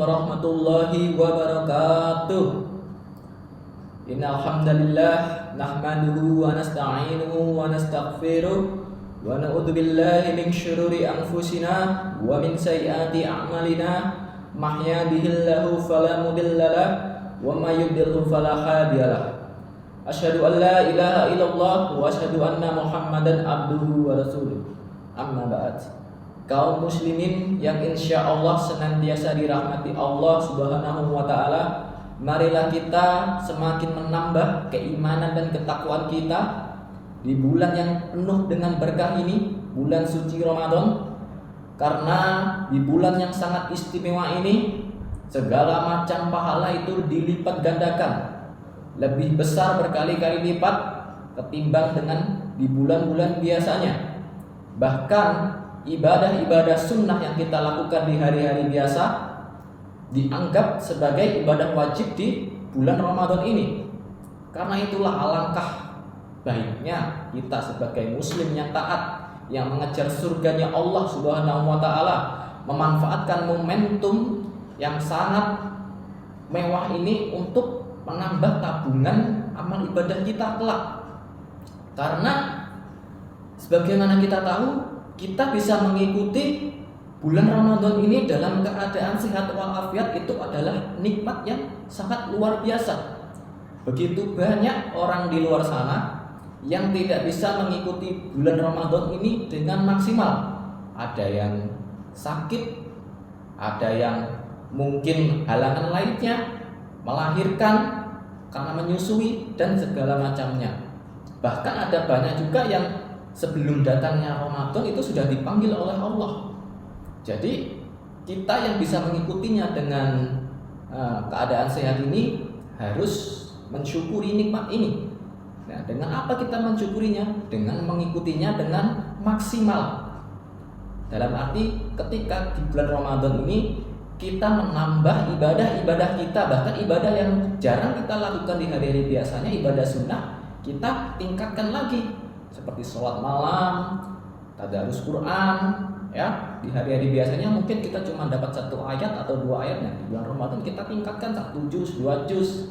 warahmatullahi wabarakatuh. Innal hamdalillah nahmaduhu wa nasta'inuhu wa nastaghfiruh wa na'udzu billahi min syururi anfusina wa min sayyiati a'malina. May yahdihillahu fala mudhillalah wa may yudhlil fala hadiyalah. Asyhadu an la ilaha illallah wa asyhadu anna Muhammadan abduhu wa rasuluh. Amma ba'd. Kaum muslimin yang insya Allah senantiasa dirahmati Allah Subhanahu wa ta'ala, marilah kita semakin menambah keimanan dan ketakwaan kita di bulan yang penuh dengan berkah ini, bulan suci Ramadan. Karena di bulan yang sangat istimewa ini, segala macam pahala itu dilipat gandakan, lebih besar berkali-kali lipat ketimbang dengan di bulan-bulan biasanya. Bahkan ibadah-ibadah sunnah yang kita lakukan di hari-hari biasa dianggap sebagai ibadah wajib di bulan Ramadan ini. Karena itulah alangkah baiknya kita sebagai muslim yang taat, yang mengejar surganya Allah Subhanahu wa ta'ala, memanfaatkan momentum yang sangat mewah ini untuk menambah tabungan amal ibadah kita kelak. Karena sebagaimana kita tahu, kita bisa mengikuti bulan Ramadan ini dalam keadaan sehat walafiat itu adalah nikmat yang sangat luar biasa. Begitu banyak orang di luar sana yang tidak bisa mengikuti bulan Ramadan ini dengan maksimal. Ada yang sakit, ada yang mungkin halangan lainnya, melahirkan, karena menyusui, dan segala macamnya. Bahkan ada banyak juga yang sebelum datangnya Ramadan itu sudah dipanggil oleh Allah. Jadi kita yang bisa mengikutinya dengan keadaan sehat ini harus mensyukuri nikmat ini. Nah, dengan apa kita mensyukurinya? Dengan mengikutinya dengan maksimal. Dalam arti ketika di bulan Ramadan ini kita menambah ibadah-ibadah kita, bahkan ibadah yang jarang kita lakukan di hari-hari biasanya, ibadah sunnah, kita tingkatkan lagi. Seperti sholat malam, tadarus Quran, ya. Di hari-hari biasanya mungkin kita cuma dapat 1 ayat atau 2 ayat. Nah, di bulan Ramadan kita tingkatkan 1 juz, 2 juz.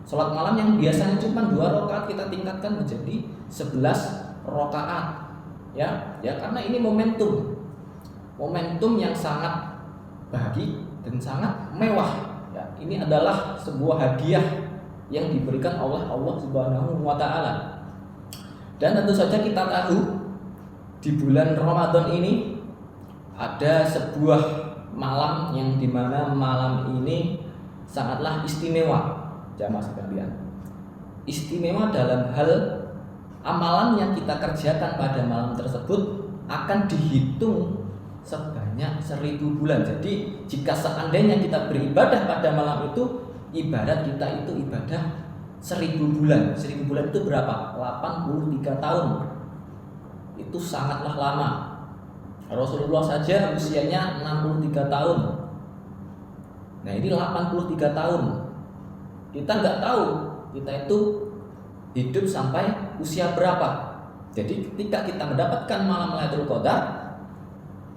Sholat malam yang biasanya cuma 2 rakaat kita tingkatkan menjadi 11 rakaat. Ya, karena ini momentum yang sangat bahagia dan sangat mewah. Ya, ini adalah sebuah hadiah yang diberikan oleh Allah Subhanahu wa ta'ala. Dan tentu saja kita tahu di bulan Ramadan ini ada sebuah malam yang dimana malam ini sangatlah istimewa, jamaah sekalian. Istimewa dalam hal amalan yang kita kerjakan pada malam tersebut akan dihitung sebanyak 1000 bulan. Jadi jika seandainya kita beribadah pada malam itu, ibarat kita itu ibadah 1000 bulan. 1000 bulan itu berapa? 83 tahun. Itu sangatlah lama. Rasulullah saja usianya 63 tahun. Nah, ini 83 tahun. Kita nggak tahu kita itu hidup sampai usia berapa. Jadi ketika kita mendapatkan malam Lailatul Qadar,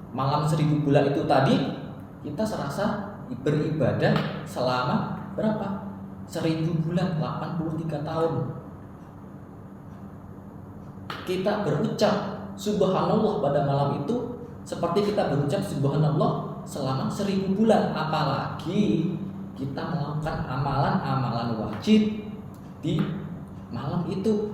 malam 1000 bulan itu tadi, kita serasa beribadah selama berapa? 1000 bulan, 83 tahun. Kita berucap subhanallah pada malam itu seperti kita berucap subhanallah selama 1000 bulan. Apalagi kita melakukan amalan-amalan wajib di malam itu,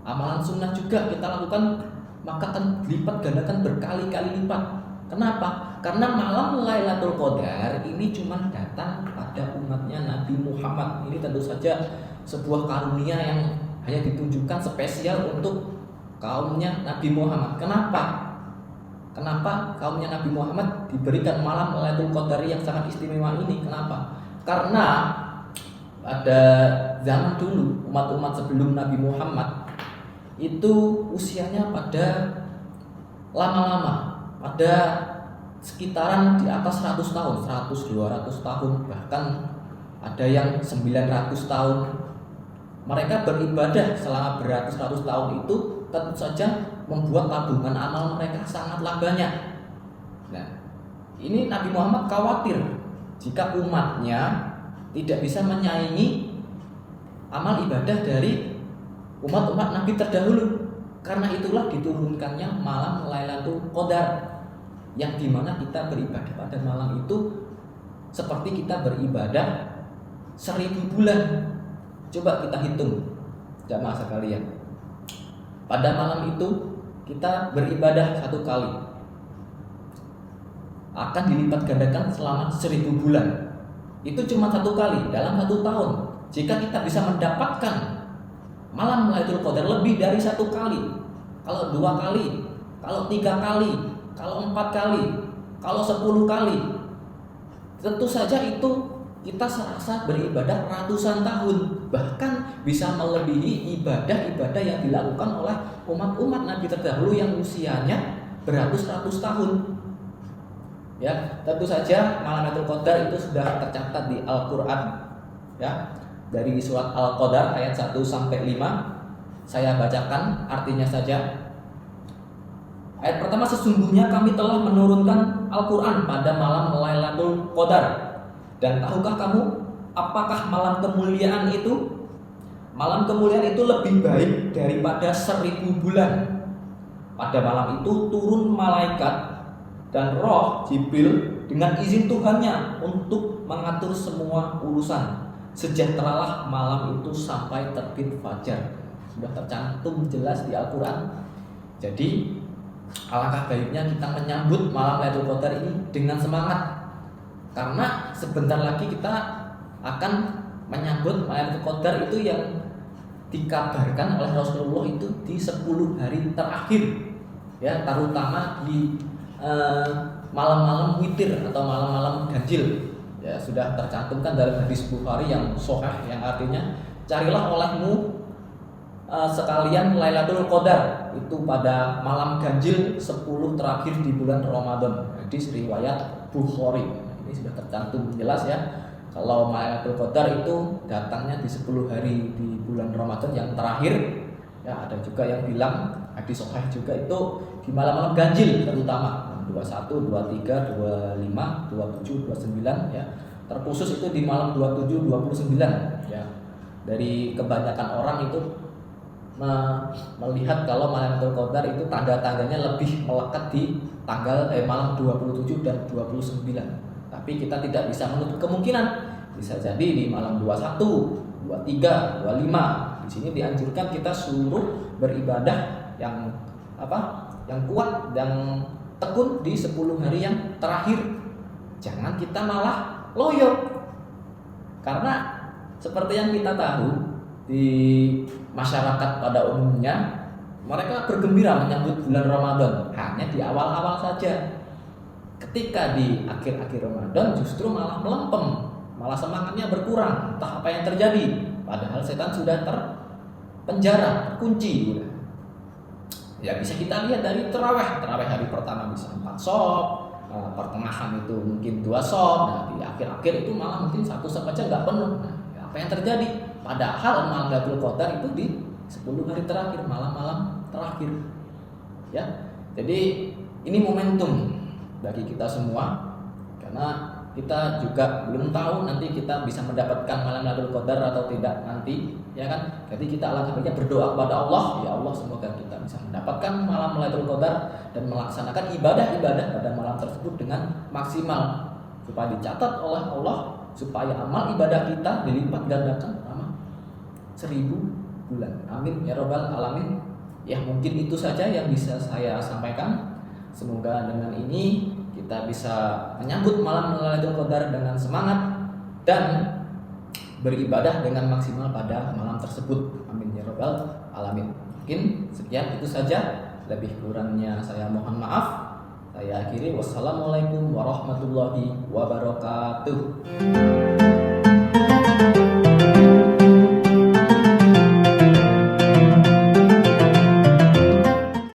amalan sunnah juga kita lakukan, maka akan dilipat gandakan berkali-kali lipat. Kenapa? Karena malam Lailatul Qadar ini cuma datang pada umatnya Nabi Muhammad. Ini tentu saja sebuah karunia yang hanya ditunjukkan spesial untuk kaumnya Nabi Muhammad. Kenapa kaumnya Nabi Muhammad diberikan malam Lailatul Qadar yang sangat istimewa ini? Kenapa? Karena pada zaman dulu, umat-umat sebelum Nabi Muhammad itu usianya pada lama-lama, pada sekitaran di atas 100 tahun, 100-200 tahun, bahkan ada yang 900 tahun. Mereka beribadah selama beratus-ratus tahun itu tentu saja membuat tabungan amal mereka sangatlah banyak. Nah, ini Nabi Muhammad khawatir jika umatnya tidak bisa menyaingi amal ibadah dari umat-umat Nabi terdahulu. Karena itulah diturunkannya malam Lailatul Qadar, yang dimana kita beribadah pada malam itu seperti kita beribadah 1000 bulan. Coba kita hitung jamaah sekalian, pada malam itu kita beribadah 1 kali, akan dilipat gandakan selama 1000 bulan. Itu cuma 1 kali dalam 1 tahun. Jika kita bisa mendapatkan malam Lailatul Qadar lebih dari 1 kali, kalau 2 kali, kalau 3 kali, kalau 4 kali, kalau 10 kali, tentu saja itu kita serasa beribadah ratusan tahun, bahkan bisa melebihi ibadah-ibadah yang dilakukan oleh umat-umat Nabi terdahulu yang usianya beratus-ratus tahun. Ya, tentu saja malam Lailatul Qadar itu sudah tercatat di Al-Qur'an. Ya, dari surat Al-Qadar ayat 1 sampai 5. Saya bacakan artinya saja. Ayat pertama, sesungguhnya kami telah menurunkan Al-Qur'an pada malam Lailatul Qadar. Dan tahukah kamu apakah malam kemuliaan itu? Malam kemuliaan itu lebih baik daripada 1000 bulan. Pada malam itu turun malaikat dan roh Jibril dengan izin Tuhannya untuk mengatur semua urusan. Sejahteralah malam itu sampai terbit fajar. Sudah tercantum jelas di Al-Quran. Jadi alangkah baiknya kita menyambut malam Lailatul Qadar ini dengan semangat, karena sebentar lagi kita akan menyambut Lailatul Qadar itu yang dikabarkan oleh Rasulullah itu di 10 hari terakhir, ya, terutama di malam-malam witir atau malam-malam ganjil. Ya, sudah tercantumkan dalam hadis Bukhari yang sahih, yang artinya carilah olehmu sekalian Lailatul Qadar itu pada malam ganjil 10 terakhir di bulan Ramadan. Hadis riwayat Bukhari. Ini sudah tercantum jelas ya. Kalau Lailatul Qadar itu datangnya di 10 hari di bulan Ramadan yang terakhir. Ya, ada juga yang bilang hadis sahih juga itu di malam-malam ganjil, terutama 21, 23, 25, 27, 29 ya. Terkhusus itu di malam 27, 29 ya. Dari kebanyakan orang itu melihat kalau malam Lailatul Qadar itu tanda-tandanya lebih melekat di tanggal malam 27 dan 29. Tapi kita tidak bisa menutup kemungkinan bisa jadi di malam 21, 23, 25. Di sini dianjurkan kita suruh beribadah yang yang kuat dan tekun di 10 hari yang terakhir. Jangan kita malah loyo. Karena seperti yang kita tahu di masyarakat pada umumnya, mereka bergembira menyambut bulan Ramadan hanya di awal-awal saja. Ketika di akhir-akhir Ramadan justru malah melempem, malah semangatnya berkurang. Entah apa yang terjadi, padahal setan sudah terpenjara, kunci. Ya, bisa kita lihat dari terawih hari pertama bisa 4 shop, pertengahan itu mungkin 2 shop, nah di akhir-akhir itu malah mungkin 1 shop aja nggak penuh. Nah, apa yang terjadi? Padahal malam Lailatul Qadar itu di 10 hari terakhir, malam-malam terakhir. Ya, jadi ini momentum bagi kita semua, karena kita juga belum tahu nanti kita bisa mendapatkan malam Lailatul Qadar atau tidak nanti, ya kan? Jadi kita alangkah baiknya berdoa kepada Allah, ya Allah semoga kita bisa mendapatkan malam Lailatul Qadar dan melaksanakan ibadah-ibadah pada malam tersebut dengan maksimal, supaya dicatat oleh Allah, supaya amal ibadah kita dilipat gandakan selama 1000 bulan. Amin ya rabbal alamin. Ya, mungkin itu saja yang bisa saya sampaikan. Semoga dengan ini kita bisa menyambut malam Lailatul Qadar dengan semangat dan beribadah dengan maksimal pada malam tersebut. Amin ya rabbal alamin. Mungkin sekian itu saja. Lebih kurangnya saya mohon maaf. Saya akhiri. Wassalamualaikum warahmatullahi wabarakatuh.